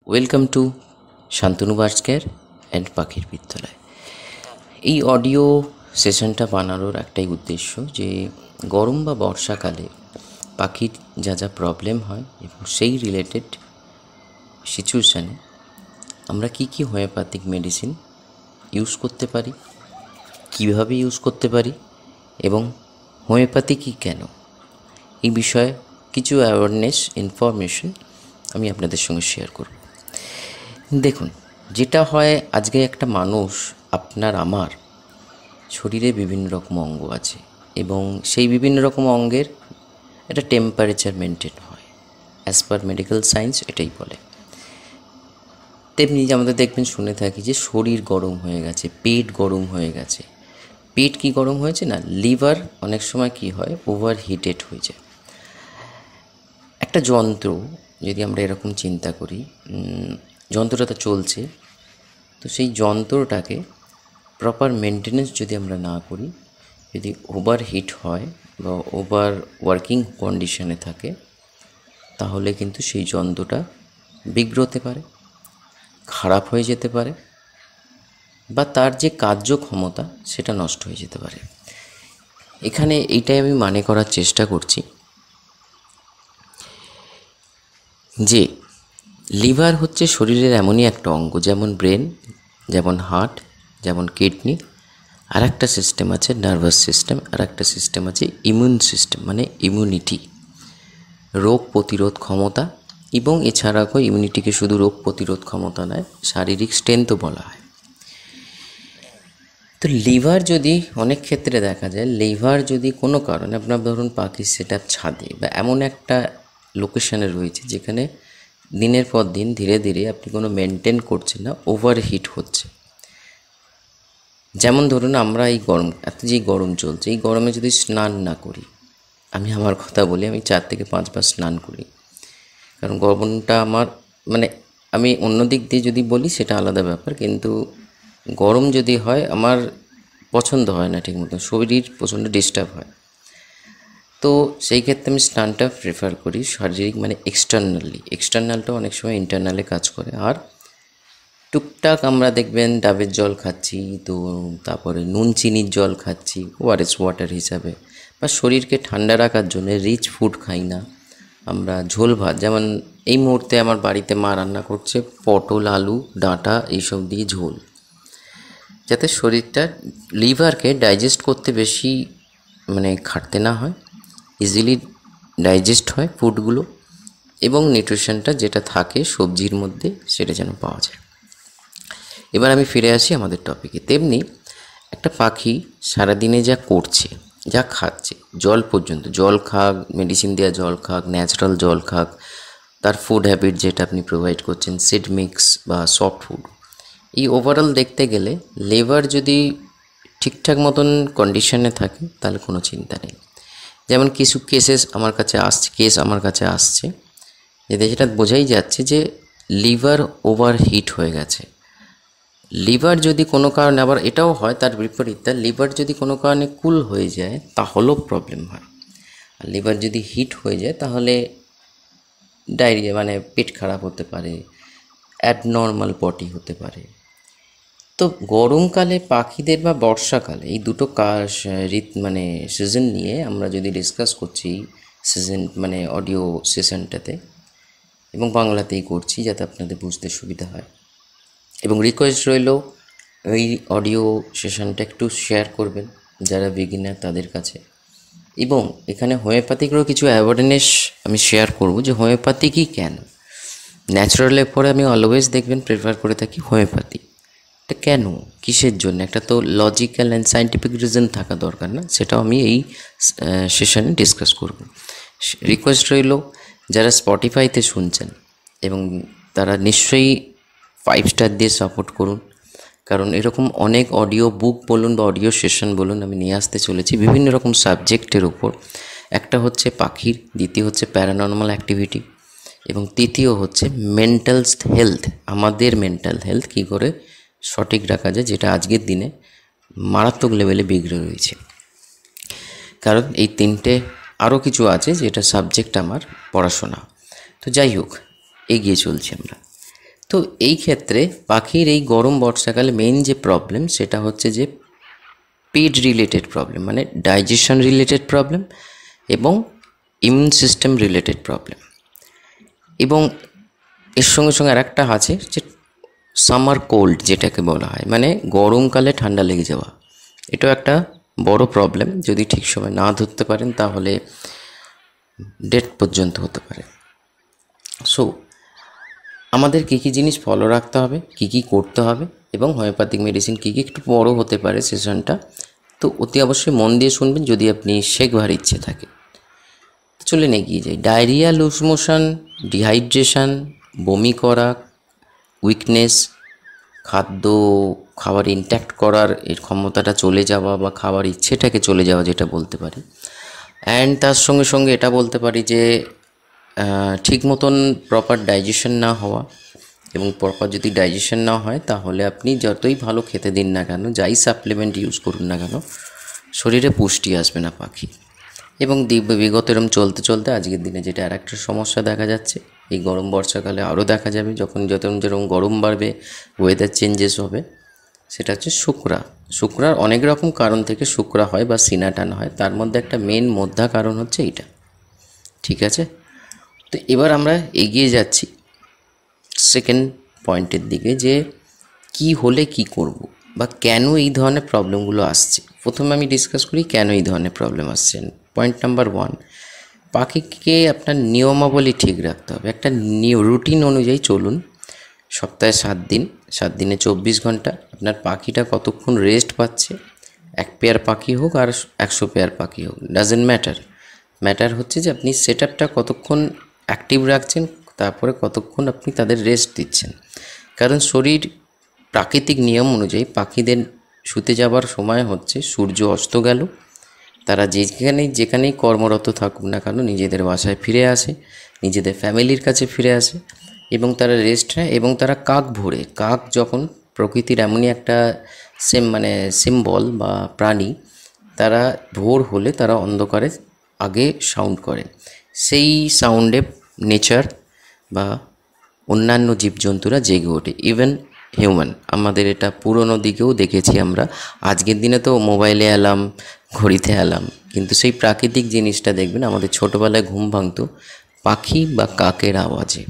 Welcome to Shantanu birds care and পাখির বিদ্যালয়। এই অডিও সেশনটা বানানোর একটাই উদ্দেশ্য যে গরম বা বর্ষাকালে পাখির যা যা প্রবলেম হয় এবং সেই রিলেটেড সিচুয়েশানে আমরা কি কি হোমিওপ্যাথিক মেডিসিন ইউজ করতে পারি, কীভাবে ইউজ করতে পারি এবং হোমিওপ্যাথি কী কেন, এই বিষয়ে কিছু অ্যাওয়ারনেস ইনফরমেশন আমি আপনাদের সঙ্গে শেয়ার করব। দেখুন, যেটা হয় আজকে একটা মানুষ, আপনার আমার শরীরে বিভিন্ন রকম অঙ্গ আছে এবং সেই বিভিন্ন রকম অঙ্গের একটা টেম্পারেচার মেনটেন হয়, অ্যাজ পার মেডিকেল সায়েন্স এটাই বলে। তেমনি যে আমাদের দেখবেন শুনে থাকি যে শরীর গরম হয়ে গেছে, পেট গরম হয়ে গেছে। পেট কি গরম হয়েছে না, লিভার অনেক সময় কি হয়, ওভার হিটেড হয়ে যায়। একটা যন্ত্র যদি আমরা এরকম চিন্তা করি, যন্ত্রটা তো চলছে, তো সেই যন্ত্রটাকে প্রপার মেনটেনেন্স যদি আমরা না করি, যদি ওভার হিট হয় বা ওভার ওয়ার্কিং কন্ডিশনে থাকে, তাহলে কিন্তু সেই যন্ত্রটা বিগড়তে পারে, খারাপ হয়ে যেতে পারে বা তার যে কার্যক্ষমতা সেটা নষ্ট হয়ে যেতে পারে। এখানে এইটাই আমি মানে করার চেষ্টা করছি যে লিভার হচ্ছে শরীরের এমনই একটা অঙ্গ, যেমন ব্রেন, যেমন হার্ট, যেমন কিডনি, আর একটা সিস্টেম আছে নার্ভাস সিস্টেম, আর একটা সিস্টেম আছে ইমিউন সিস্টেম, মানে ইমিউনিটি, রোগ প্রতিরোধ ক্ষমতা। এবং এছাড়াও ইমিউনিটিকে শুধু রোগ প্রতিরোধ ক্ষমতা নয়, শারীরিক স্ট্রেংথও বলা হয়। তো লিভার যদি অনেক ক্ষেত্রে দেখা যায়, লিভার যদি কোনো কারণে আপনার ধরুন পাখির সেটআপ ছাদে বা এমন একটা লোকেশানে রয়েছে যেখানে দিনের পর দিন ধীরে ধীরে আপনি কোনো মেনটেন করছেন না, ওভার হিট হচ্ছে। যেমন ধরুন আমরা এই গরম, এত যে গরম চলছে, এই গরমে যদি স্নান না করি, আমি আমার কথা বলি, আমি 4 থেকে 5 বার স্নান করি, কারণ গরমটা আমার মানে আমি অন্য দিক দিয়ে যদি বলি সেটা আলাদা ব্যাপার, কিন্তু গরম যদি হয় আমার পছন্দ হয় না, ঠিক মতো শরীর প্রচণ্ড ডিস্টার্ব হয়। তো সেই ক্ষেত্রে আমি স্নানটা প্রেফার করি শারীরিক, মানে এক্সটার্নালটা অনেক সময় ইন্টারনালে কাজ করে। আর টুকটাক আমরা দেখবেন ডাবের জল খাচ্ছি, তো তারপরে নুন চিনির জল খাচ্ছি ওআরএস ওয়াটার হিসাবে, বা শরীরকে ঠান্ডা রাখার জন্য রিচ ফুড খাই না আমরা। ঝোল ভাত, যেমন এই মুহূর্তে আমার বাড়িতে মা রান্না করছে পটল, আলু, ডাঁটা এইসব দিয়ে ঝোল, যাতে শরীরটা লিভারকে ডাইজেস্ট করতে বেশি মানে খাটতে না হয়, ইজিলি ডাইজেস্ট হয় ফুডগুলো, এবং নিউট্রিশনটা যেটা থাকে সবজির মধ্যে সেটা যেন পাওয়া যায়। এবার আমি ফিরে আসি আমাদের টপিকে। তেমনি একটা পাখি সারাদিনে যা করছে, যা খাচ্ছে, জল পর্যন্ত, জল খাক, মেডিসিন দেওয়া জল খাক, ন্যাচারাল জল খাক, তার ফুড হ্যাবিট যেটা আপনি প্রোভাইড করছেন, সিড মিক্স বা সফট ফুড, এই ওভারঅল দেখতে গেলে লিভার যদি ঠিকঠাক মতন কন্ডিশনে থাকে তাহলে কোনো চিন্তা নেই। যেমন কিছু কেস আমার কাছে আসছে যেটা যেটা বোঝাই যাচ্ছে যে লিভার ওভার হিট হয়ে গেছে। লিভার যদি কোনো কারণে, আবার এটাও হয় তার বিপরীতটা, লিভার যদি কোনো কারণে কুল হয়ে যায় তাহলেও প্রবলেম হয়। আর লিভার যদি হিট হয়ে যায় তাহলে ডায়রিয়া, মানে পেট খারাপ হতে পারে, অ্যাবনর্মাল পটি হতে পারে। তো গরমকালে পাখিদের বা বর্ষাকালে এই দুটো মানে সিজন নিয়ে আমরা যদি ডিসকাস করছি সিজন, মানে অডিও সেশনটাতে, এবং বাংলাতেই করছি যাতে আপনাদের বুঝতে সুবিধা হয়, এবং রিকোয়েস্ট রইল এই অডিও সেশনটা একটু শেয়ার করবেন যারা বিগিনার তাদের কাছে। এবং এখানে হোমিওপ্যাথিকেরও কিছু অ্যাওয়ারনেস আমি শেয়ার করব যে হোমিওপ্যাথি কি কেন। ন্যাচারালের পরে আমি অলওয়েজ দেখবেন প্রেফার করে থাকি হোমিওপ্যাথি। এটা কেন, কিসের জন্য, একটা তো লজিক্যাল অ্যান্ড সায়েন্টিফিক রিজন থাকা দরকার না, সেটাও আমি এই সেশনে ডিসকাস করব। রিকোয়েস্ট রইল যারা স্পটিফাইতে শুনছেন এবং তারা নিশ্চয়ই 5 স্টার দিয়ে সাপোর্ট করুন, কারণ এরকম অনেক অডিও বুক বলুন বা অডিও সেশন বলুন আমি নিয়ে আসতে চলেছি বিভিন্ন রকম সাবজেক্টের উপর। একটা হচ্ছে পাখির, দ্বিতীয় হচ্ছে প্যারানর্মাল অ্যাক্টিভিটি, এবং তৃতীয় হচ্ছে মেন্টাল হেলথ, আমাদের মেন্টাল হেলথ কী করে সঠিক রাখা যায়, যেটা আজকের দিনে মারাত্মক লেভেলে বিগড়ে রয়েছে। কারণ এই তিনটে আরও কিছু আছে যেটা সাবজেক্ট আমার পড়াশোনা। তো যাই হোক, এগিয়ে চলছি আমরা। তো এই ক্ষেত্রে পাখির এই গরম বর্ষাকালে মেইন যে প্রবলেম সেটা হচ্ছে যে পেট রিলেটেড প্রবলেম, মানে ডাইজেশন রিলেটেড প্রবলেম এবং ইমিউন সিস্টেম রিলেটেড প্রবলেম। এবং এর সঙ্গে সঙ্গে আর একটা আছে যে সামার কোল্ড, যেটাকে বলা হয়, মানে গরমকালে ঠান্ডা লেগে যাওয়া। এটাও একটা বড় প্রবলেম। যদি ঠিক সময় না ধরতে পারেন তাহলে ডেথ পর্যন্ত হতে পারে। সো আমাদের কী কী জিনিস ফলো রাখতে হবে, কী কী করতে হবে, এবং হোমিওপ্যাথিক মেডিসিন কী কী, একটু বড় হতে পারে সেশনটা, তো অতি অবশ্যই মন দিয়ে শুনবেন যদি আপনি শেখবার ইচ্ছে থাকে। চলে এগিয়ে যাই। ডায়রিয়া, লুজ মোশন, ডিহাইড্রেশন, বমি করা, উইকনেস, খাবার ইনট্যাক্ট করার এর ক্ষমতাটা চলে যাওয়া বা খাবার ইচ্ছেটাকে চলে যাওয়া, যেটা বলতে পারি। অ্যান্ড তার সঙ্গে সঙ্গে এটা বলতে পারি যে ঠিক মতন প্রপার ডাইজেশন না হওয়া, এবং প্রপার যদি ডাইজেশন না হয় তাহলে আপনি যতই ভালো খেতে দিন না কেন, যাই সাপ্লিমেন্ট ইউজ করুন না কেন, শরীরে পুষ্টি আসবে না পাখি। এবং বিগত এরম চলতে চলতে আজকের দিনে যেটা আর একটা সমস্যা দেখা যাচ্ছে, এই গরম বর্ষাকালে আরও দেখা যাবে, যখন যেরকম গরম বাড়বে, ওয়েদার চেঞ্জেস হবে, সেটা হচ্ছে শুকরার অনেক রকম কারণ থেকে শুকরা হয় বা সিনা টান হয়। তার মধ্যে একটা মেন মোদ্ধা কারণ হচ্ছে এইটা। ঠিক আছে, তো এবার আমরা এগিয়ে যাচ্ছি সেকেন্ড পয়েন্টের দিকে, যে কি হলে কি করব বা কেন এই ধরনের প্রবলেমগুলো আসছে। প্রথমে আমি ডিসকাস করি কেন এই ধরনের প্রবলেম আসছে। পয়েন্ট নাম্বার 1, পাখিকে আপনার নিয়মাবলী ঠিক রাখতে হবে। একটা রুটিন অনুযায়ী চলুন। সপ্তাহে 7 দিন, 7 দিনে 24 ঘন্টা আপনার পাখিটা কতক্ষণ রেস্ট পাচ্ছে, 1 পেয়ার পাখি হোক আর 100 পেয়ার পাখি হোক, ডাজেন্ট ম্যাটার হচ্ছে যে আপনি সেট আপটা কতক্ষণ অ্যাক্টিভ রাখছেন, তারপরে কতক্ষণ আপনি তাদের রেস্ট দিচ্ছেন। কারণ শরীর প্রাকৃতিক নিয়ম অনুযায়ী পাখিদের শুতে যাবার সময় হচ্ছে সূর্য অস্ত গেল, তারা যেখানেই কর্মরত থাকুক না কেন নিজেদের বাসায় ফিরে আসে, নিজেদের ফ্যামিলির কাছে ফিরে আসে এবং তারা রেস্ট নেয়। এবং তারা কাক যখন প্রকৃতির এমনই একটা সিম্বল বা প্রাণী, তারা ভোর হলে তারা অন্ধকারে আগে সাউন্ড করে। সেই সাউন্ডে নেচার বা অন্যান্য জীবজন্তুরা জেগে ওঠে, ইভেন হিউম্যান। আমাদের এটা পুরনো দিকেও দেখেছি আমরা। আজকের দিনে তো মোবাইলে অ্যালার্ম, ঘড়িতে অ্যালার্ম, কিন্তু সেই প্রাকৃতিক জিনিসটা দেখবেন আমাদের ছোটোবেলায় ঘুম ভাঙতো পাখি বা কাকের আওয়াজে।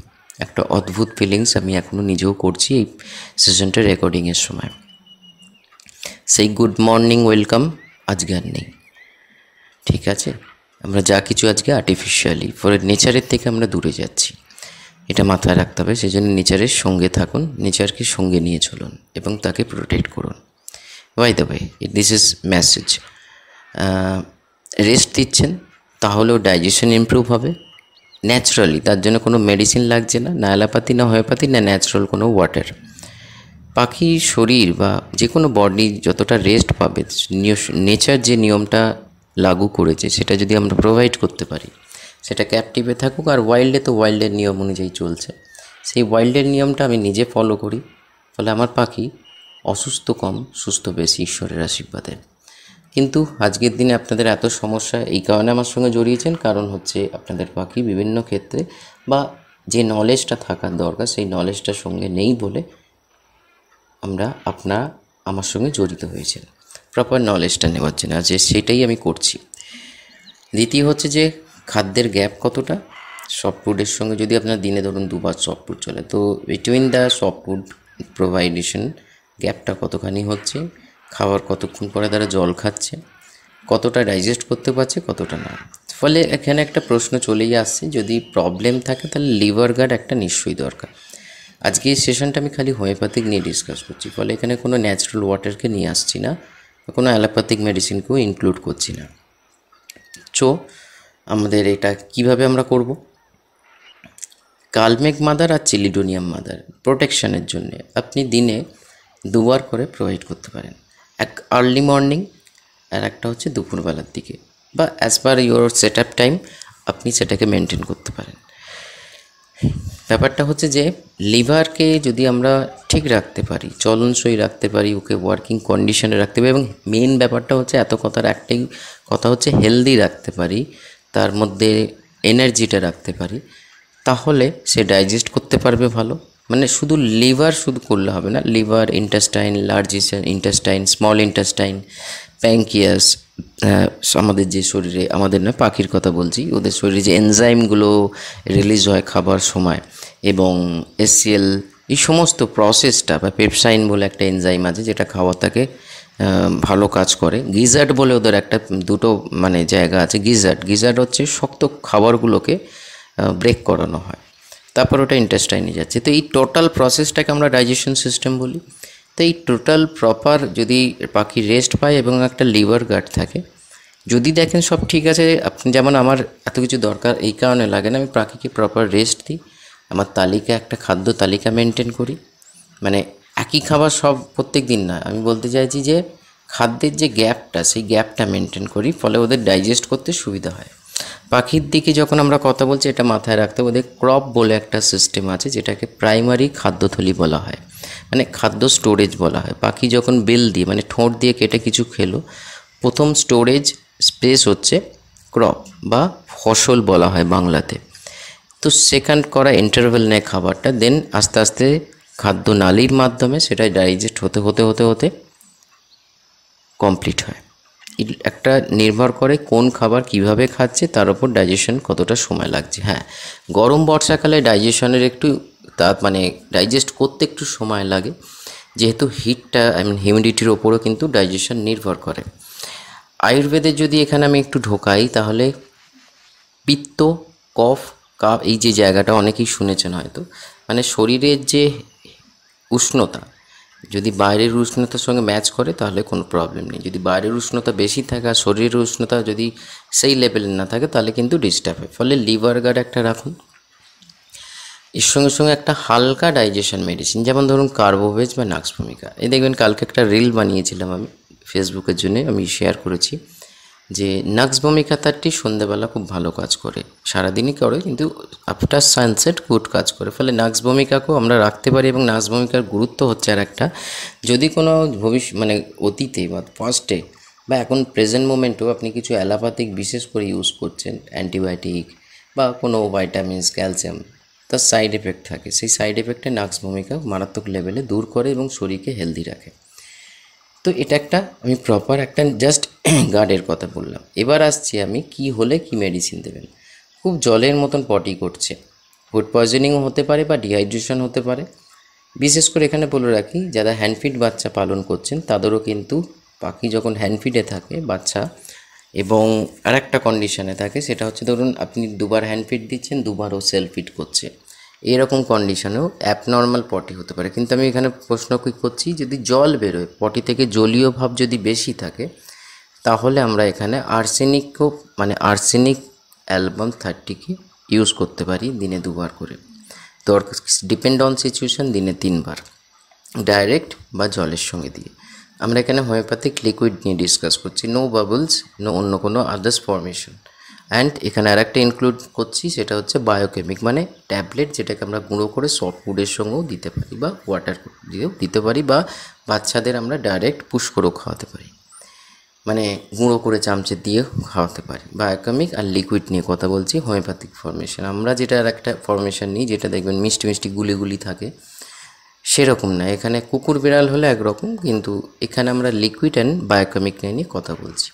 একটা অদ্ভুত ফিলিংস আমি এখনও নিজেও করছি এই সিজনটা রেকর্ডিংয়ের সময়। সেই গুড মর্নিং, ওয়েলকাম আজকে আর নেই। ঠিক আছে, আমরা যা কিছু আজকে আর্টিফিশিয়ালি, ফলে নেচারের থেকে আমরা দূরে যাচ্ছি, এটা মাথায় রাখতে হবে। সেই জন্য নেচারের সঙ্গে থাকুন, নেচারকে সঙ্গে নিয়ে চলুন এবং তাকে প্রোটেক্ট করুন। By the way, this is message. Rest দিচ্ছেন তাহলেও ডাইজেশন ইমপ্রুভ হবে ন্যাচারালি, তার জন্য কোনো মেডিসিন লাগছে না, না অ্যালোপ্যাথি, না হোমিওপ্যাথি, না ন্যাচারাল কোনো ওয়াটার। পাখির শরীর বা যে কোনো বডি যতটা রেস্ট পাবে, নেচার যে নিয়মটা লাগু করেছে সেটা যদি আমরা প্রোভাইড করতে পারি, সেটা ক্যাপটিভে থাকুক আর ওয়াইল্ডে তো ওয়াইল্ডের নিয়ম অনুযায়ী চলছে, সেই ওয়াইল্ডের নিয়মটা আমি নিজে ফলো করি, ফলে আমার পাখি অসুস্থ কম, সুস্থ বেশি, ঈশ্বরের আশীর্বাদে। কিন্তু আজকের দিনে আপনাদের এত সমস্যা এই কারণে আমার সঙ্গে জড়িয়েছেন, কারণ হচ্ছে আপনাদের পাখি বিভিন্ন ক্ষেত্রে বা যে নলেজটা থাকার দরকার সেই নলেজটার সঙ্গে নেই বলে আমার সঙ্গে জড়িত হয়েছেন প্রপার নলেজটা নেওয়ার জন্য, আর সেটাই আমি করছি। দ্বিতীয় হচ্ছে যে খাদ্যের গ্যাপ কতটা। সফট ফুডের সঙ্গে যদি আপনার দিনে ধরুন 2 বার সফট ফুড চলে, তো বিটুইন দ্য সফট ফুড প্রোভাইডেশন গ্যাপটা কতখানি হচ্ছে, খাবার কতক্ষণ পরে তারা জল খাচ্ছে, কতটা ডাইজেস্ট করতে পারছে, কতটা না। ফলে এখানে একটা প্রশ্ন চলেই আসছে, যদি প্রবলেম থাকে তাহলে লিভার গার্ড একটা নিশ্চয়ই দরকার। আজকে এই সেশনটা আমি খালি হোমিওপ্যাথিক নিয়ে ডিসকাস করছি, ফলে এখানে কোনো ন্যাচারাল ওয়াটারকে নিয়ে আসছি না, কোনো অ্যালোপ্যাথিক মেডিসিনকেও ইনক্লুড করছি না। সো আমাদের এটা কিভাবে আমরা করব, কালমেঘ মাদার আর চিলিডোনিয়াম মাদার প্রোটেকশানের জন্য আপনি দিনে 2 বার করে প্রোভাইড করতে পারেন, এক আর্লি মর্নিং আর একটা হচ্ছে দুপুরবেলার দিকে, বা as per your set up time আপনি সেটাকে মেনটেন করতে পারেন। ব্যাপারটা হচ্ছে যে লিভারকে যদি আমরা ঠিক রাখতে পারি, চলনসই রাখতে পারি, ওকে ওয়ার্কিং কন্ডিশনে রাখতে পারি, এবং মেন ব্যাপারটা হচ্ছে এত কথার একটাই কথা হচ্ছে হেলদি রাখতে পারি, তার মধ্যে এনার্জিটা রাখতে পারি, তাহলে সে ডাইজেস্ট করতে পারবে ভালো, মানে শুধু লিভার শুধু করলে হবে না, liver, intestine, large intestine, small intestine, pancreas, আমাদের যে শরীরে, আমাদের না পাখির কথা বলছি, ওদের শরীরে যে এনজাইমগুলো রিলিজ হয় খাবার সময়, এবং এসসিএল, এই সমস্ত প্রসেসটা, বা পেপসাইন বলে একটা এনজাইম আছে যেটা খাওয়াটাকে ভালো কাজ করে। গিজার্ড বলে ওদের একটা দুটো মানে জায়গা আছে, গিজার্ড হচ্ছে শক্ত খাবারগুলোকে ব্রেক করানো হয়, তারপর ওটা ইন্টেস্টাইনে যাচ্ছে। তো এই টোটাল প্রসেসটাকে আমরা ডাইজেশন সিস্টেম বলি। তো এই টোটাল প্রপার যদি পাখি রেস্ট পায় এবং একটা লিভার গার্ড থাকে, যদি দেখেন সব ঠিক আছে, আপনি যেমন আমার এত কিছু দরকার এই কারণে লাগে না, আমি পাখিকে প্রপার রেস্ট দিই, আমার তালিকা, একটা খাদ্য তালিকা মেনটেন করি, মানে একই খাবার সব প্রত্যেক দিন না, আমি বলতে চাইছি যে খাদ্যের যে গ্যাপটা, সেই গ্যাপটা মেনটেন করি, ফলে ওদের ডাইজেস্ট করতে সুবিধা হয়। পাখির দিকে যখন আমরা কথা বলছি, এটা মাথায় রাখতে হবে, ওদের ক্রপ বলে একটা সিস্টেম আছে যেটাকে প্রাইমারি খাদ্যথলি বলা হয়, মানে খাদ্য স্টোরেজ বলা হয়। পাখি যখন বিল দিয়ে মানে ঠোঁট দিয়ে কেটে কিছু খেলো, প্রথম স্টোরেজ স্পেস হচ্ছে ক্রপ বা ফসল বলা হয় বাংলাতে। তো সেকেন্ড করা ইন্টারভেল নেয় খাবারটা, দেন আস্তে আস্তে খাদ্য নালীর মাধ্যমে সেটা ডাইজেস্ট হতে হতে হতে হতে কমপ্লিট হয়। একটা নির্ভর করে কোন খাবার কিভাবে খাচ্ছে তার উপর ডাইজেশন কতটা সময় লাগছে। হ্যাঁ, গরম বর্ষাকালে ডাইজেশনের একটু মানে ডাইজেস্ট করতে একটু সময় লাগে, যেহেতু হিটটা হিউমিডিটির ওপরও কিন্তু ডাইজেশন নির্ভর করে। আয়ুর্বেদে যদি এখানে আমি একটু ঢোকাই, তাহলে পিত্ত, কফ, কাফ, এই যে জায়গাটা অনেকেই শুনেছেন হয়তো, মানে শরীরের যে উষ্ণতা যদি বাইরের উষ্ণতার সঙ্গে ম্যাচ করে তাহলে কোনো প্রবলেম নেই, যদি বাইরের উষ্ণতা বেশি থাকে আর শরীরের উষ্ণতা যদি সেই লেভেলে না থাকে তাহলে কিন্তু ডিস্টার্ব হয়। ফলে লিভার গার্ড একটা রাখুন, এর সঙ্গে সঙ্গে একটা হালকা ডাইজেশন মেডিসিন, যেমন ধরুন কার্বোভেজ বা নাক্স ভূমিকা। এই দেখবেন কালকে একটা রিল বানিয়েছিলাম আমি ফেসবুকের জন্য, আমি শেয়ার করেছি যে নাক্স ভূমিকা তারটি সন্ধ্যেবেলা খুব ভালো কাজ করে, সারাদিনই করে কিন্তু আফটার সানসেট গুড কাজ করে। ফলে নাক্স ভূমিকাকেও আমরা রাখতে পারি, এবং নাক্স ভূমিকার গুরুত্ব হচ্ছে আর একটা, যদি কোনো মানে অতীতে বা পাস্টে বা এখন প্রেজেন্ট মোমেন্টেও আপনি কিছু অ্যালোপ্যাথিক বিশেষ করে ইউজ করছেন, অ্যান্টিবায়োটিক বা কোনো ভাইটামিনস, ক্যালসিয়াম, তার সাইড এফেক্ট থাকে, সেই সাইড এফেক্টে নাক্স ভূমিকা মারাত্মক লেভেলে দূর করে এবং শরীরকে হেলদি রাখে। তো এটা একটা আমি প্রপার একটা জাস্ট গার্ডের কথা বললাম। এবার আসছি আমি কি হলে কি মেডিসিন দেবেন। খুব জলের মতন পটি করছে, ফুড পয়জনিংও হতে পারে বা ডিহাইড্রেশন হতে পারে। বিশেষ করে এখানে বলে রাখি, যারা হ্যান্ডফিড বাচ্চা পালন করছেন তাদেরও কিন্তু পাখি যখন হ্যান্ডফিডে থাকে বাচ্চা, এবং আরেকটা কন্ডিশনে থাকে, সেটা হচ্ছে ধরুন আপনি দুবার হ্যান্ডফিড দিচ্ছেন, দুবারও সেলফ ফিড করছে, এরকম কন্ডিশনেও অ্যাবনর্মাল পটি হতে পারে। কিন্তু আমি এখানে প্রশ্ন কি করছি, যদি জল বেরোয় পটি থেকে, জলীয় ভাব যদি বেশি থাকে, তাহলে আমরা এখানে আর্সেনিকও মানে আর্সেনিক অ্যালবাম 30কে ইউজ করতে পারি দিনে 2বার করে। তো ডিপেন্ড অন সিচুয়েশান, দিনে 3বার, ডাইরেক্ট বা জলের সঙ্গে দিয়ে। আমরা এখানে হোমিওপ্যাথিক লিকুইড নিয়ে ডিসকাস করছি, নো বাবলস, নো অন্য কোনো আদার্স ফর্মেশন। অ্যান্ড এখানে আর একটা ইনক্লুড করছি, সেটা হচ্ছে বায়োকেমিক, মানে ট্যাবলেট, যেটাকে আমরা গুঁড়ো করে সফট ফুডের সঙ্গেও দিতে পারি বা ওয়াটার দিয়েও দিতে পারি, বা বাচ্চাদের আমরা ডাইরেক্ট পুশ করেও খাওয়াতে পারি, মানে গুঁড়ো করে চামচে দিয়ে খাওয়াতে পারি। বায়োকেমিক আর লিকুইড নিয়ে কথা বলছি, হোমিওপ্যাথিক ফর্মেশন। আমরা যেটা আর একটা ফর্মেশন নিই, যেটা দেখবেন মিষ্টি মিষ্টি গুলি থাকে, সেরকম না। এখানে কুকুর বিড়াল হলে একরকম, কিন্তু এখানে আমরা লিকুইড অ্যান্ড বায়োকেমিক নিয়ে কথা বলছি।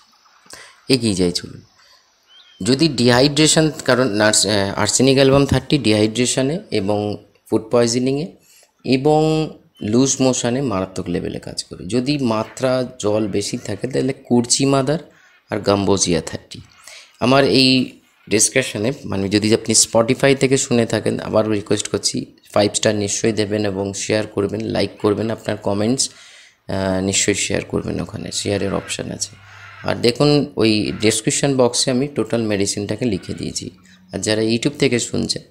এগিয়ে যাই চলুন। যদি ডিহাইড্রেশন, কারণ আর্সেনিক অ্যালবাম 30 ডিহাইড্রেশনে এবং ফুড পয়জনিংয়ে এবং লুজ মোশনে মারাত্মক লেভেলে কাজ করে। যদি মাত্রা জল বেশি থাকে তাহলে কুরচি মাদার আর গাম্বোজিয়া 30। আমার এই ডিসকাশনে মানে যদি আপনি স্পটিফাই থেকে শুনে থাকেন, আবার রিকোয়েস্ট করছি 5 স্টার নিশ্চয়ই দেবেন এবং শেয়ার করবেন, লাইক করবেন, আপনার কমেন্টস নিশ্চয়ই শেয়ার করবেন, ওখানে শেয়ারের অপশান আছে। আর দেখুন ওই ডেসক্রিপশন বক্সে আমি টোটাল মেডিসিনটাকে লিখে দিয়েছি। আর যারা ইউটিউব থেকে শুনছেন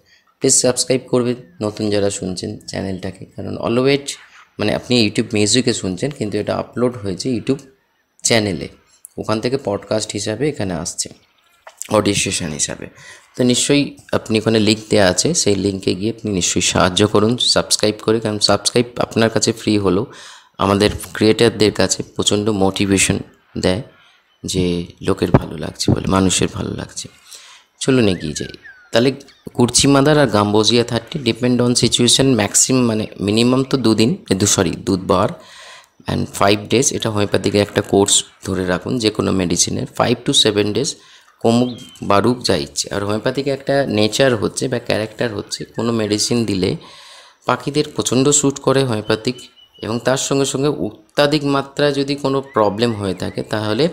প্লিজ সাবস্ক্রাইব করবেন, নতুন যারা শুনছেন চ্যানেলটাকে, কারণ অলওয়েজ মানে আপনি ইউটিউব মিউজিকে শুনছেন কিন্তু এটা আপলোড হয়েছে ইউটিউব চ্যানেলে, ওখান থেকে পডকাস্ট হিসাবে এখানে আসছে, অডিও সেশন হিসাবে। তো নিশ্চয়ই আপনি ওখানে লিঙ্ক দেওয়া আছে, সেই লিঙ্কে গিয়ে আপনি নিশ্চয়ই সাহায্য করুন সাবস্ক্রাইব করে, কারণ সাবস্ক্রাইব আপনার কাছে ফ্রি হলেও আমাদের ক্রিয়েটারদের কাছে প্রচণ্ড মোটিভেশন দেয় যে লোকের ভালো লাগছে বলে, মানুষের ভালো লাগছে। চলুন এগিয়ে যাই। তাহলে কুর্চি মাদার আর gambogia 30 depend on situation, maximum মানে মিনিমাম তো 2 দিন, দুবার অ্যান্ড 5 ডেজ। এটা হোমিওপ্যাথিকে একটা কোর্স ধরে রাখুন যে কোনো মেডিসিনের 5 to 7 ডেজ কমুক বাড়ুক যা ইচ্ছে। আর হোমিওপ্যাথিকে একটা নেচার হচ্ছে বা ক্যারেক্টার হচ্ছে, কোনো মেডিসিন দিলে পাখিদের প্রচণ্ড শ্যুট করে হোমিওপ্যাথিক, এবং তার সঙ্গে সঙ্গে অত্যাধিক মাত্রায় যদি কোনো প্রবলেম হয়ে থাকে তাহলে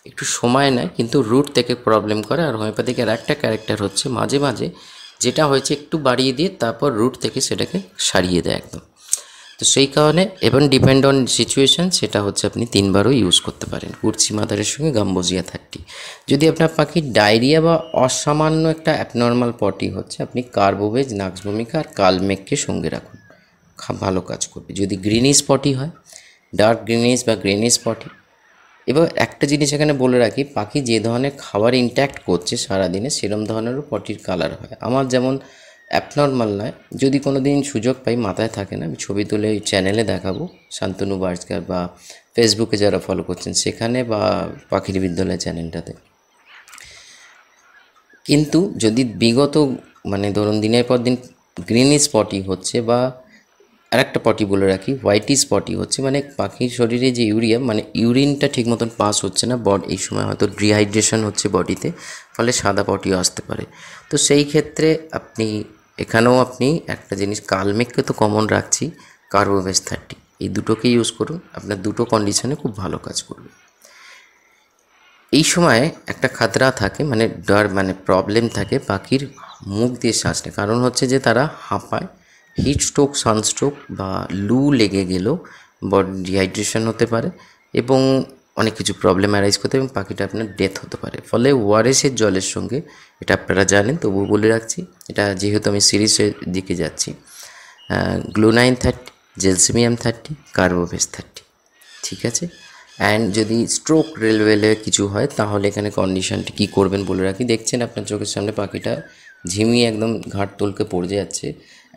একটু সময় নেয়, কিন্তু রুট থেকে প্রবলেম করে। আর হোমিওপ্যাথিকের একটা ক্যারেক্টার হচ্ছে মাঝে মাঝে যেটা হয়েছে একটু বাড়িয়ে দিয়ে তারপর রুট থেকে সেটাকে সারিয়ে দেয় একদম। তো সেই কারণে এবং ডিপেন্ড অন সিচুয়েশান, সেটা হচ্ছে আপনি 3 বারও ইউজ করতে পারেন কুর্চি মাদারের সঙ্গে গাম্বোজিয়া 30। যদি আপনার পাখির ডায়রিয়া বা অসামান্য একটা অ্যাবনর্মাল পটি হচ্ছে, আপনি কার্বোভেজ, নাক্স ভূমিকা আর কালমেককে সঙ্গে রাখুন, ভালো কাজ করবে। যদি গ্রিনিশ পটি হয়, ডার্ক গ্রিনিশ বা গ্রিনিশ পটি। এবার একটা জিনিস এখানে বলে রাখি, পাখি যে ধরনের খাবার ইনট্যাক্ট করছে সারাদিনে সেরকম ধরনেরও পটির কালার হয়। আমার যেমন অ্যাবনর্মাল নয়, যদি কোনো দিন সুযোগ পাই, মাথায় থাকে না, আমি ছবি তুলে চ্যানেলে দেখাবো, শান্তনু বার্ডসকার বা ফেসবুকে যারা ফলো করছেন সেখানে, বা পাখির বিদ্যালয় চ্যানেলটাতে। কিন্তু যদি বিগত মানে ধরুন দিনের পর দিন গ্রিনিশ পটি হচ্ছে, বা আরেকটা পটি বলে রাখি হোয়াইটিশ পটি হচ্ছে, মানে পাখির শরীরে যে ইউরিয়া মানে ইউরিনটা ঠিক মতন পাস হচ্ছে না, এই সময় হয়তো ডিহাইড্রেশন হচ্ছে বডিতে, ফলে সাদা পটিও আসতে পারে। তো সেই ক্ষেত্রে আপনি এখানেও আপনি একটা জিনিস, কালমেককে তো কমন রাখছি, কার্বোভেজ 30, এই দুটোকে ইউজ করুন, আপনার দুটো কন্ডিশনে খুব ভালো কাজ করবে। এই সময় একটা খাতরা থাকে, মানে ডর মানে প্রবলেম থাকে পাখির মুখ দিয়ে শ্বাস নেয়, কারণ হচ্ছে যে তারা হাঁপায়, হিট স্ট্রোক, সানস্ট্রোক বা লু লেগে গেলেও বডি ডিহাইড্রেশন হতে পারে এবং অনেক কিছু প্রবলেম অ্যারাইজ করতে, এবং পাখিটা আপনার ডেথ হতে পারে। ফলে ওআরএসের জলের সঙ্গে, এটা আপনারা জানেন তবুও বলে রাখছি, এটা যেহেতু আমি সিরিজের দিকে যাচ্ছি, গ্লুনাইন 30, জেলসিমিয়াম 30, কার্বোভেজ 30, ঠিক আছে। অ্যান্ড যদি স্ট্রোক রেলওয়েলে কিছু হয় তাহলে এখানে কন্ডিশনটি কী করবেন বলে রাখি। দেখছেন আপনার চোখের সামনে পাখিটা ঝিমিয়ে একদম ঘাট তোলকে পড়ে যাচ্ছে,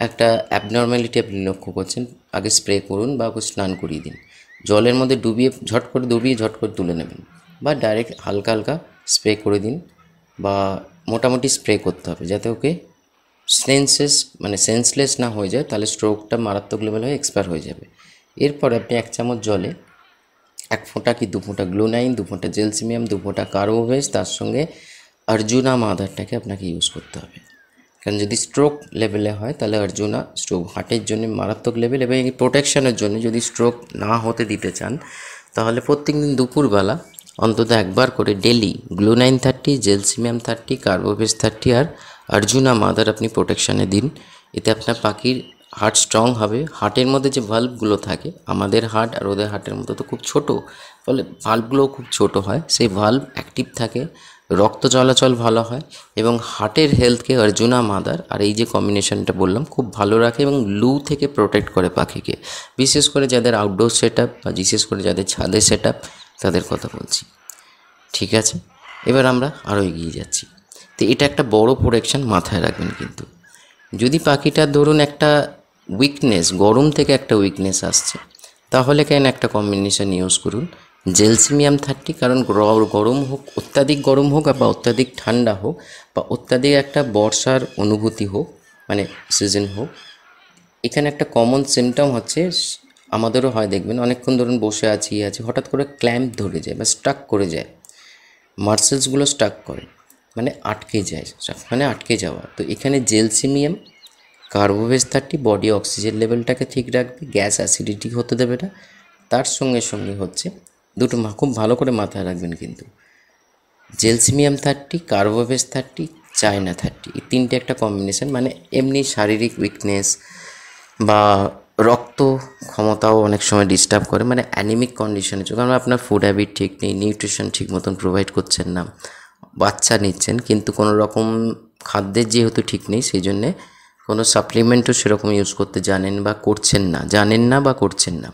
একটা অ্যাবনর্ম্যালিটি আপনি লক্ষ্য করছেন, আগে স্প্রে করুন বা ওকে স্নান করিয়ে দিন, জলের মধ্যে ডুবিয়ে ঝট করে তুলে নেবেন, বা ডাইরেক্ট হালকা হালকা স্প্রে করে দিন, বা মোটামুটি স্প্রে করতে হবে যাতে ওকে সেন্সলেস না হয়ে যায়, তাহলে স্ট্রোকটা মারাত্মক লেভেল হয়ে এক্সপায়ার হয়ে যাবে। এরপর আপনি 1 চামচ জলে 1 ফোঁটা কি 2 ফোঁটা গ্লুনাইন, 2 ফোঁটা জেলসিমিয়াম, 2 ফোঁটা কার্বোভেজ, তার সঙ্গে অর্জুনা মাদারটাকে আপনাকে ইউজ করতে হবে। কারণ যদি স্ট্রোক লেভেলে হয় তাহলে অর্জুনা স্ট্রোক হার্টের জন্য মারাত্মক লেভেল, এবং এই প্রোটেকশনের জন্য যদি স্ট্রোক না হতে দিতে চান তাহলে প্রত্যেকদিন দুপুরবেলা অন্তত একবার করে ডেলি গ্লুনাইন 30, জেলসিমিয়াম 30, কার্বোভেজ 30 আর অর্জুনা মাদার আপনি প্রোটেকশানে দিন। এতে আপনার পাখির হার্ট স্ট্রং হবে। হার্টের মধ্যে যে ভাল্বগুলো থাকে, আমাদের হার্ট আর ওদের হার্টের মধ্যে তো খুব ছোট, ফলে ভাল্বগুলোও খুব ছোট হয়, সেই ভাল্ব অ্যাক্টিভ থাকে, রক্ত চলাচল ভালো হয় এবং হার্টের হেলথকে অর্জুনা মাদার আর এই যে কম্বিনেশনটা বললাম খুব ভালো রাখে এবং লু থেকে প্রোটেক্ট করে পাখিকে, বিশেষ করে যাদের আউটডোর সেট আপ বা বিশেষ করে যাদের ছাদে সেট আপ তাদের কথা বলছি, ঠিক আছে। এবার আমরা আরও এগিয়ে যাচ্ছি। তো এটা একটা বড় প্রোটেকশন, মাথায় রাখবেন। কিন্তু যদি পাখিটার ধরুন একটা উইকনেস, গরম থেকে একটা উইকনেস আসছে, তাহলে কেন একটা কম্বিনেশন ইউজ করুন জেলসিমিয়াম 30, কারণ গরম হোক, অত্যাধিক গরম হোক বা অত্যাধিক ঠান্ডা হোক বা অত্যাধিক একটা বর্ষার অনুভূতি হোক, মানে সিজন হোক, এখানে একটা কমন সিমটম হচ্ছে, আমাদেরও হয়, দেখবেন অনেকক্ষণ ধরুন বসে আছি হঠাৎ করে ক্ল্যাম্প ধরে যায় বা স্টাক করে যায়, মার্সেলসগুলো স্টাক করে, মানে আটকে যায়, মানে আটকে যাওয়া। তো এখানে জেলসিমিয়াম, কার্বোভেজ 30 বডি অক্সিজেন লেভেলটাকে ঠিক রাখবে, গ্যাস অ্যাসিডিটি হতে দেবে না। তার সঙ্গে সঙ্গে হচ্ছে দুটো খুব ভালো করে মাথায় রাখবেন, কিন্তু জেলসিমিয়াম 30, কার্বোভেজ 30, চায়না 30, এই তিনটে একটা কম্বিনেশন, মানে এমনি শারীরিক উইকনেস বা রক্ত ক্ষমতাও অনেক সময় ডিস্টার্ব করে, মানে অ্যানিমিক কন্ডিশনের জন্য, কারণ আপনার ফুড হ্যাবিট ঠিক নেই, নিউট্রিশন ঠিক মতন প্রোভাইড করছেন না, বাচ্চা নিচ্ছেন কিন্তু কোনো রকম খাদ্যের যেহেতু ঠিক নেই, সেই জন্যে কোনো সাপ্লিমেন্টও সেরকম ইউজ করতে জানেন না বা করছেন না,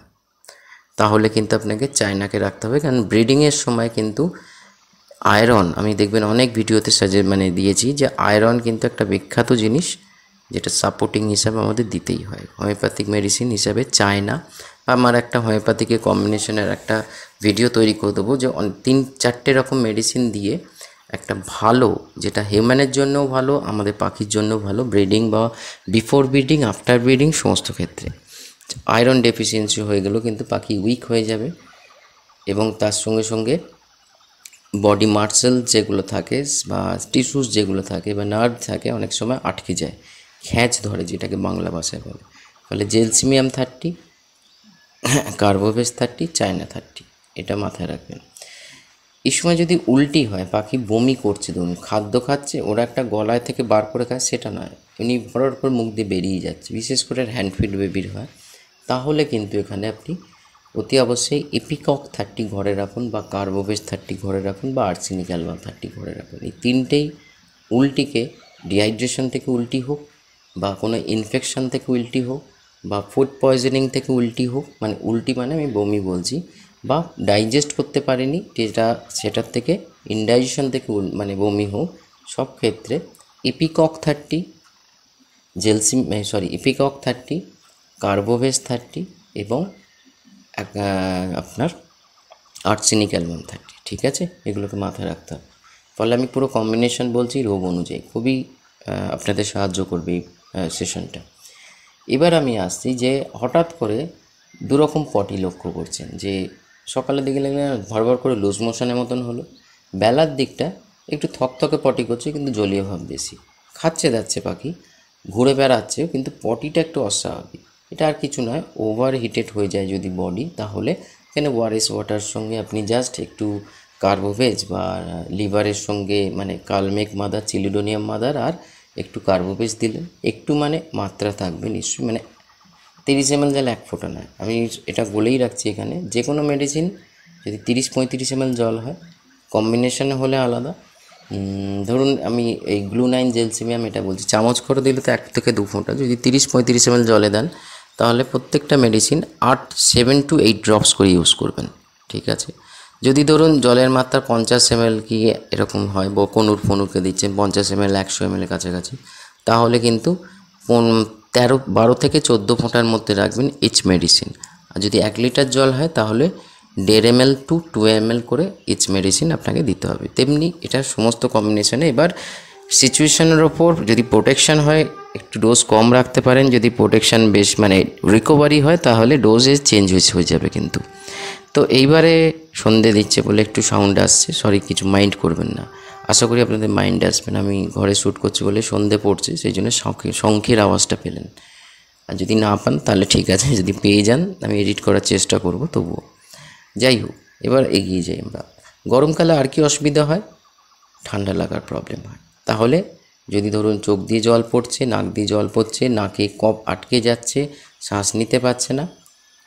তাহলে কিন্তু আপনাকে চায়নাকে রাখতে হবে। কারণ ব্রিডিংয়ের সময় কিন্তু আয়রন, আমি দেখবেন অনেক ভিডিওতে দিয়েছি যে আয়রন কিন্তু একটা বিখ্যাত জিনিস, যেটা সাপোর্টিং হিসাবে আমাদের দিতেই হয়। হোমিওপ্যাথিক মেডিসিন হিসাবে চায়না, আমার একটা হোমিওপ্যাথিকের কম্বিনেশনের একটা ভিডিও তৈরি করে দেবো, যে 3-4টে রকম মেডিসিন দিয়ে একটা ভালো, যেটা হিউম্যানের জন্যও ভালো, আমাদের পাখির জন্যও ভালো, ব্রিডিং বা বিফোর ব্রিডিং, আফটার ব্রিডিং সমস্ত ক্ষেত্রে। আয়রন ডেফিসিয়েন্সি হয়ে গেলেও কিন্তু পাখি উইক হয়ে যাবে, এবং তার সঙ্গে সঙ্গে বডি মাসেল যেগুলো থাকে বা টিস্যুস যেগুলো থাকে বা নার্ভ থাকে অনেক সময় আটকে যায়, খ্যাঁচ ধরে, যেটাকে বাংলা ভাষায় বলে। ফলে জেলসিমিয়াম 30, কার্বোভেজ 30, চায়না 30, এটা মাথায় রাখবেন। এই সময় যদি উল্টি হয়, পাখি বমি করছে, ধরুন খাদ্য খাচ্ছে, ওরা একটা গলায় থেকে বার করে খায় সেটা নয়, উনি ভরার পর মুখ দিয়ে বেরিয়ে যাচ্ছে, বিশেষ করে হ্যান্ডফিড বেবির হয়, তাহলে কিন্তু এখানে আপনি অতি অবশ্যই এপিকক 30 ঘরে রাখুন, বা কার্বোভেজ 30 ঘরে রাখুন, বা আর্সেনিক অ্যালবাম 30 ঘরে রাখুন। এই তিনটেই উল্টিকে, ডিহাইড্রেশন থেকে উল্টি হোক, বা কোনো ইনফেকশন থেকে উল্টি হোক, বা ফুড পয়জনিং থেকে উল্টি হোক, মানে উল্টি মানে আমি বমি বলছি, বা ডাইজেস্ট করতে পারেনি যেটা, সেটার থেকে ইনডাইজেশন থেকে মানে বমি হোক, সব ক্ষেত্রে এপিকক 30, এপিকক 30, কার্বোভেজ 30 এবং আপনার আর্সেনিক অ্যালবাম 30, ঠিক আছে? এগুলোকে মাথায় রাখতে হবে। ফলে আমি পুরো কম্বিনেশন বলছি রোগ অনুযায়ী, খুবই আপনাদের সাহায্য করবে এই সেশনটা। এবার আমি আসছি যে হঠাৎ করে দুরকম পটি লক্ষ্য করছেন, যে সকালের দিকে লাগলে ভরভর করে লুজ মোশনের মতন হলো, বেলার দিকটা একটু থকথকে পটি করছে কিন্তু জলীয় ভাব বেশি, খাচ্ছে দাচ্ছে পাখি, ঘুরে বেড়াচ্ছে, কিন্তু পটিটা একটু অস্বাভাবিক। এটা আর কিছু নয়, ওভার হিটেড হয়ে যায় যদি বডি, তাহলে এখানে ওআরএস ওয়াটার সঙ্গে আপনি জাস্ট একটু কার্বোভেজ বা লিভারের সঙ্গে মানে কালমেক মাদার, চিলিডোনিয়াম মাদার আর একটু কার্বোভেজ দিলেন, একটু মানে মাত্রা থাকবে নিশ্চয়ই, মানে 30 ml জল 1 ফোঁটা নয়, আমি এটা বলেই রাখছি এখানে। যে কোনো মেডিসিন যদি 30-35 ml জল হয়, কম্বিনেশনে হলে আলাদা। ধরুন আমি এই গ্লু9 জেলসিমিয়াম এটা বলছি, চামচ করে দিলে তো 1 থেকে 2 ফোঁটা, যদি 30-35 ml জলে দেন তাহলে প্রত্যেকটা মেডিসিন 7 to 8 ড্রপস করে ইউজ করবেন, ঠিক আছে? যদি ধরুন জলের মাত্রা 50 ml কি এরকম হয়, কনুর ফনুরকে দিচ্ছেন 50 ml 100 ml এর কাছাকাছি, তাহলে কিন্তু 12 থেকে 14 ফোঁটার মধ্যে রাখবেন ইচ মেডিসিন। আর যদি 1 লিটার জল হয় তাহলে 1.5 ml to 2 ml করে ইচ মেডিসিন আপনাকে দিতে হবে। তেমনি এটা সমস্ত কম্বিনেশনে, এবার সিচুয়েশনের ওপর, যদি প্রোটেকশান হয় একটু ডোজ কম রাখতে পারেন, যদি প্রোটেকশান বেশ মানে রিকভারি হয় তাহলে ডোজে চেঞ্জ হয়ে যাবে কিন্তু। তো এইবারে সন্ধে দিচ্ছে বলে একটু সাউন্ড আসছে, সরি, কিছু মাইন্ড করবেন না, আশা করি আপনাদের মাইন্ড আসবে না। আমি ঘরে শ্যুট করছি বলে সন্ধে পড়ছে, সেই জন্য শঙ্খের আওয়াজটা পেলেন। আর যদি না পান তাহলে ঠিক আছে, যদি পেয়ে যান আমি এডিট করার চেষ্টা করব তবুও। যাই হোক, এবার এগিয়ে যাই আমরা। গরমকালে আর কি অসুবিধা হয়? ঠান্ডা লাগার প্রবলেম হয়। তাহলে যদি ধরুন চোখ দিয়ে জল পড়ছে, নাক দিয়ে জল পড়ছে, নাকে কফ আটকে যাচ্ছে, শ্বাস নিতে পারছে না,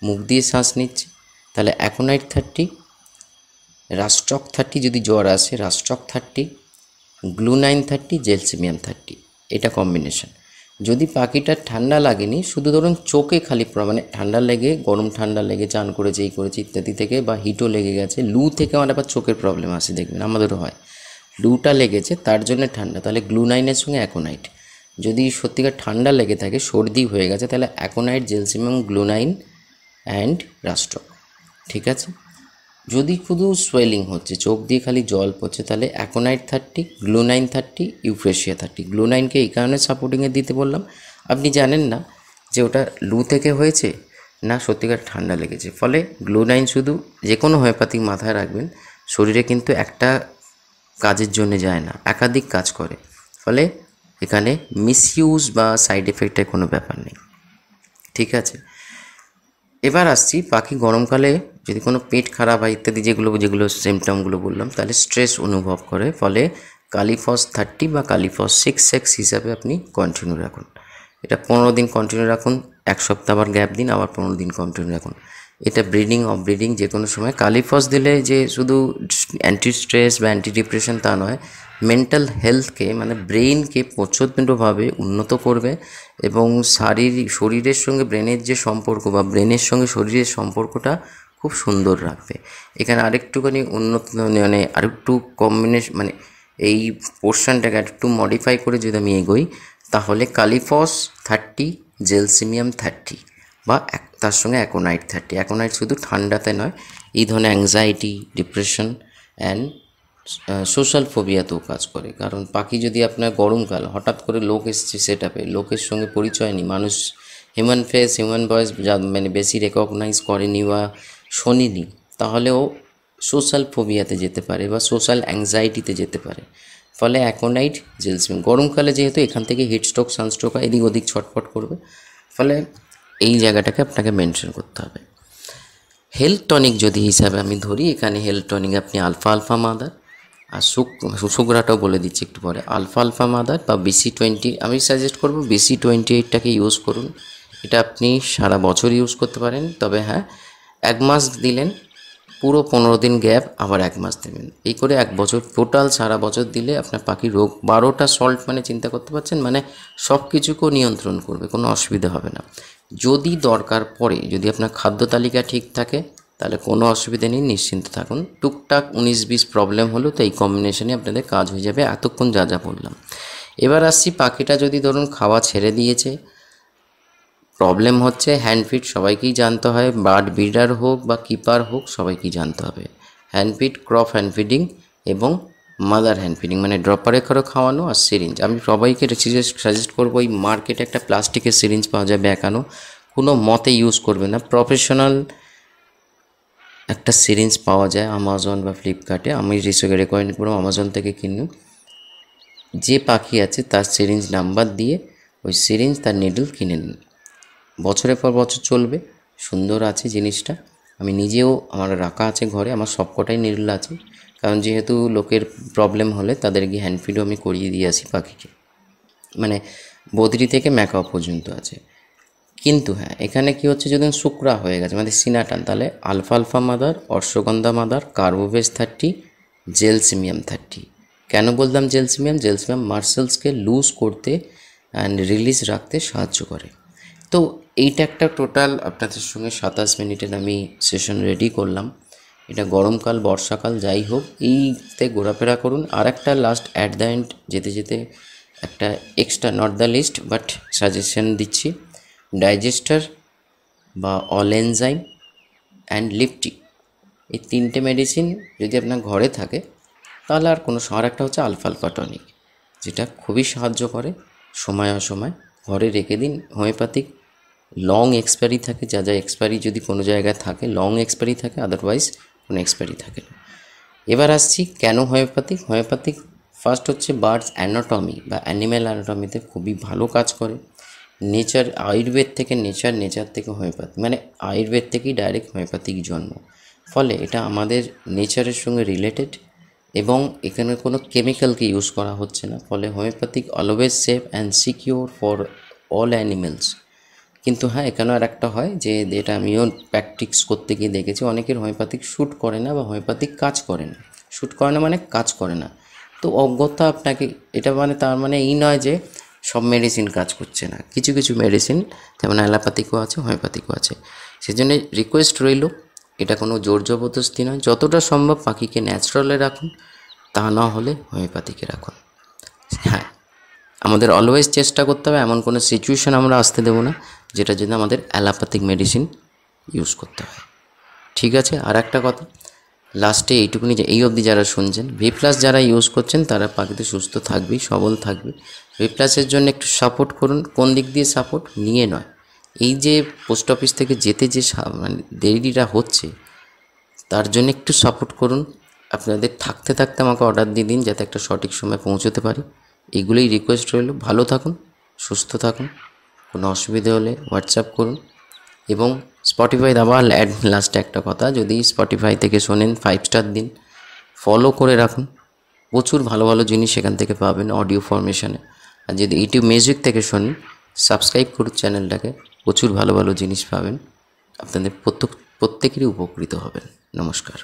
মুখ দিয়ে শ্বাস নিচ্ছে, তাহলে অ্যাকোনাইট 30, রাস্টক 30, যদি জ্বর আসে রাস্টক 30, গ্লু9 30, জেলসিমিয়াম 30, এটা কম্বিনেশন। যদি পাখিটার ঠান্ডা লাগেনি, শুধু ধরুন চোখে খালি মানে ঠান্ডা লেগে, গরম ঠান্ডা লেগে চান করেছে, এই করেছে ইত্যাদি থেকে, বা হিটও লেগে গেছে, লু থেকে আমার আবার চোখের প্রবলেম আসে, দেখবেন আমাদেরও হয়, লুটা লেগেছে তার জন্য ঠান্ডা, তাহলে গ্লু9-এর সঙ্গে অ্যাকোনাইট। যদি সত্যিকার ঠান্ডা লেগে থাকে, সর্দি হয়ে গেছে, তাহলে অ্যাকোনাইট, জেলসিমিয়াম, গ্লু9 অ্যান্ড রাস্টক, ঠিক আছে? যদি শুধু সোয়েলিং হচ্ছে, চোখ দিয়ে খালি জল পড়ছে, তাহলে অ্যাকোনাইট 30, গ্লু9 30, ইউফ্রেশিয়া 30। গ্লু9কে এই কারণে সাপোর্টিংয়ে দিতে বললাম, আপনি জানেন না যে ওটা লু থেকে হয়েছে না সত্যিকার ঠান্ডা লেগেছে। ফলে গ্লু9 শুধু যে কোনো হোমিওপ্যাথিক মাথায় রাখবেন, শরীরে কিন্তু একটা কাজের জন্য যায় না, একাধিক কাজ করে। ফলে এখানে মিসইউজ বা সাইড এফেক্টের কোনো ব্যাপার নেই, ঠিক আছে? এবার আসছি, পাখি গরমকালে যদি কোনো পেট খারাপ হয় ইত্যাদি যেগুলো সিমটমগুলো বললাম, তাহলে স্ট্রেস অনুভব করে, ফলে কালিফস 30 বা কালিফস 6X হিসাবে আপনি কন্টিনিউ রাখুন। এটা 15 দিন কন্টিনিউ রাখুন, 1 সপ্তাহ আবার গ্যাপ দিন, আবার 15 দিন কন্টিনিউ রাখুন। এটা ব্রিডিং অফ ব্রিডিং যে কোনো সময়। কালিফস দিলে যে শুধু অ্যান্টি স্ট্রেস বা অ্যান্টি ডিপ্রেশন তা নয়, মেন্টাল হেলথকে মানে ব্রেইনকে প্রচণ্ডভাবে উন্নত করবে, এবং শরীরের সঙ্গে ব্রেনের যে সম্পর্ক বা ব্রেনের সঙ্গে শরীরের সম্পর্কটা খুব সুন্দর রাখবে। এখানে আরেকটুখানি উন্নত মানে আরেকটু কম্বিনেশন মানে এই পোর্শনটাকে একটু মডিফাই করে যদি আমি এগোই, তাহলে কালিফস 30, জেলসিমিয়াম 30 বা তার সঙ্গে অ্যাকোনাইট 30। অ্যাকোনাইট শুধু ঠান্ডাতে নয়, এই ধরনের অ্যাংজাইটি, ডিপ্রেশন অ্যান্ড সোশ্যাল ফোবিয়াতেও কাজ করে। কারণ পাখি যদি আপনার গরমকাল হঠাৎ করে লোক এসছে সেট আপে, লোকের সঙ্গে পরিচয় নেই, মানুষ হিউম্যান ফেস হিউম্যান ভয়েস মানে বেশি রেকগনাইজ করেনি বা শোনেনি, তাহলেও সোশ্যাল ফোবিয়াতে যেতে পারে বা সোশ্যাল অ্যাংজাইটিতে যেতে পারে। ফলে অ্যাকোনাইট জেলসমিন গরমকালে যেহেতু এখান থেকে হিটস্ট্রোক সানস্ট্রোক এদিক ওদিক ছটফট করবে, ফলে এই জায়গাটাকে আপনাকে মেনশন করতে হবে। হেলথ টনিক যদি হিসাবে আমি ধরি, এখানে হেলথ টনিক আপনি আলফা আলফা মাদার আর সুগ্রাটাও বলে দিচ্ছি একটু পরে, আলফা আলফা মাদার বা BC20 আমি সাজেস্ট করব BC28টাকে ইউজ করুন। এটা আপনি সারা বছর ইউজ করতে পারেন, তবে হ্যাঁ 1 মাস দিলেন, পুরো 15 দিন গ্যাপ, আবার 1 মাস দেবেন, এই করে 1 বছর টোটাল সারা বছর দিলে আপনার পাখির রোগ 12টা সল্ট মানে চিন্তা করতে পারছেন, মানে সব কিছুকেও নিয়ন্ত্রণ করবে, কোনো অসুবিধা হবে না। যদি দরকার পড়ে, যদি আপনার খাদ্য তালিকা ঠিক থাকে, তাহলে কোনো অসুবিধা নেই, নিশ্চিন্ত থাকুন। টুকটাক 19-20 প্রবলেম হলো তো এই কম্বিনেশনে আপনাদের কাজ হয়ে যাবে এতক্ষণ যা যা বললাম। এবার আসছি, পাখিটা যদি ধরুন খাওয়া ছেড়ে দিয়েছে, প্রবলেম হচ্ছে, হ্যান্ড ফিড সবাইকেই জানতে হয়, বার্ড ব্রিডার হোক বা কিপার হোক সবাইকেই জানতে হবে। Hand feed, crop hand feeding এবং মাদার হ্যান্ড ফিডিং মানে ড্রপারে করে খাওয়ানো আর সিরিঞ্জ। আমি সবাইকে সাজেস্ট করবো, এই মার্কেটে একটা প্লাস্টিকের সিরিঞ্জ পাওয়া যায় বেঁকানো, কোনো মতে ইউজ করবে না। প্রফেশনাল একটা সিরিঞ্জ পাওয়া যায় আমাজন বা ফ্লিপকার্টে, আমি রেকমেন্ড করবো আমাজন থেকে কিনুন। যে পাখি আছে তার সিরিঞ্জ নাম্বার দিয়ে ওই সিরিঞ্জ তার নিডল কিনে নিন, বছরের পর বছর চলবে, সুন্দর আছে জিনিসটা। আমি নিজেও আমার রাখা আছে ঘরে, আমার সবকটাই নিডল আছে, কারণ যেহেতু লোকের প্রবলেম হলে তাদের গিয়ে হ্যান্ড ফিডও আমি করিয়ে দিয়ে আসি পাখিকে, মানে বদ্রি থেকে ম্যাকাও পর্যন্ত আছে। কিন্তু হ্যাঁ, এখানে কি হচ্ছে, যদি শুকরা হয়ে গেছে মানে সিনাটান, তাহলে আলফা আলফা mother, ashwagandha mother, carbo veg 30, gelsemium 30। কেন বললাম জেলসিমিয়াম? জেলসিমিয়াম মার্সেলসকে লুজ করতে অ্যান্ড রিলিজ রাখতে সাহায্য করে। তো এইটা একটা টোটাল আপনাদের সঙ্গে 27 মিনিটের আমি সেশন রেডি করলাম। এটা গরমকাল বর্ষাকাল যাই হোক, এইতে ঘোরাফেরা করুন। আর একটা লাস্ট অ্যাট দ্য এন্ড যেতে যেতে একটা extra, not the list but suggestion দিচ্ছি, ডাইজেস্টার বা অল এনজাইম অ্যান্ড লিপটি, এই 3টে মেডিসিন যদি আপনার ঘরে থাকে তাহলে আর কোনো, আর একটা হচ্ছে আলফা আলফা টনিক, যেটা খুবই সাহায্য করে। সময় অসময় ঘরে রেখে দিন। হোমিওপ্যাথিক লং এক্সপায়ারি থাকে, যা যা এক্সপায়ারি যদি কোনো জায়গায় থাকে লং এক্সপায়ারি থাকে, আদারওয়াইজ কোনো এক্সপায়ারি থাকে না। এবার আসছি কেন হোমিওপ্যাথিক ফার্স্ট হচ্ছে বার্ডস অ্যানাটমি বা অ্যানিম্যাল অ্যানাটমিতে খুবই ভালো কাজ করে। নেচার, আয়ুর্বেদ থেকে নেচার থেকে হোমিওপ্যাথি, মানে আয়ুর্বেদ থেকেই ডাইরেক্ট হোমিওপ্যাথিক জন্ম, ফলে এটা আমাদের নেচারের সঙ্গে রিলেটেড এবং এখানে কোনো কেমিক্যালকে ইউজ করা হচ্ছে না, ফলে homeopathic always safe and secure for all animals. কিন্তু হ্যাঁ, এখানেও আর একটা হয় যে এটা আমিও প্র্যাকটিস করতে গিয়ে দেখেছি, অনেকের হোমিওপ্যাথিক শ্যুট করে না বা হোমিওপ্যাথিক কাজ করে না। শ্যুট করে না মানে কাজ করে না, তো অজ্ঞতা আপনাকে, এটা মানে তার মানে এই নয় যে সব মেডিসিন কাজ করছে না, কিছু কিছু মেডিসিন যেমন অ্যালোপ্যাথিকও আছে, হোমিওপ্যাথিকও আছে। সেজন্য রিকোয়েস্ট রইল, এটা কোনো জোর জবরদস্তি নয়, যতটা সম্ভব পাখিকে ন্যাচারালে রাখুন, তা না হলে হোমিওপ্যাথিকে রাখুন। হ্যাঁ, আমাদের অলওয়েজ চেষ্টা করতে হবে এমন কোনো সিচুয়েশান আমরা আসতে দেবো না যেটার জন্য আমাদের অ্যালোপ্যাথিক মেডিসিন ইউজ করতে হয়। ঠিক আছে, আর একটা কথা লাস্টে এইটুকুনি, যে এই অবধি যারা শুনছেন, ভি প্লাস যারা ইউজ করছেন তারা পাখিতে সুস্থ থাকবেই, সবল থাকবে। ভি প্লাসের জন্য একটু সাপোর্ট করুন। কোন দিক দিয়ে সাপোর্ট? নিয়ে নয়, এই যে পোস্ট অফিস থেকে যেতে যে মানে দেরিটা হচ্ছে, তার জন্য একটু সাপোর্ট করুন। আপনাদের থাকতে থাকতে আমাকে অর্ডার দিয়ে দিন যাতে একটা সঠিক সময় পৌঁছতে পারি। এইগুলোই রিকোয়েস্ট রইল। ভালো থাকুন, সুস্থ থাকুন, কোনো অসুবিধে হলে হোয়াটসঅ্যাপ করুন। এবং স্পটিফাই আবার লাস্টে একটা কথা, যদি স্পটিফাই থেকে শোনেন 5 স্টার দিন, ফলো করে রাখুন, প্রচুর ভালো ভালো জিনিস সেখান থেকে পাবেন অডিও ফরমেশনে। আর যদি ইউটিউব মিউজিক থেকে শোনেন, সাবস্ক্রাইব করুন চ্যানেলটাকে, প্রচুর ভালো ভালো জিনিস পাবেন, আপনাদের প্রত্যেকেরই উপকৃত হবেন। নমস্কার।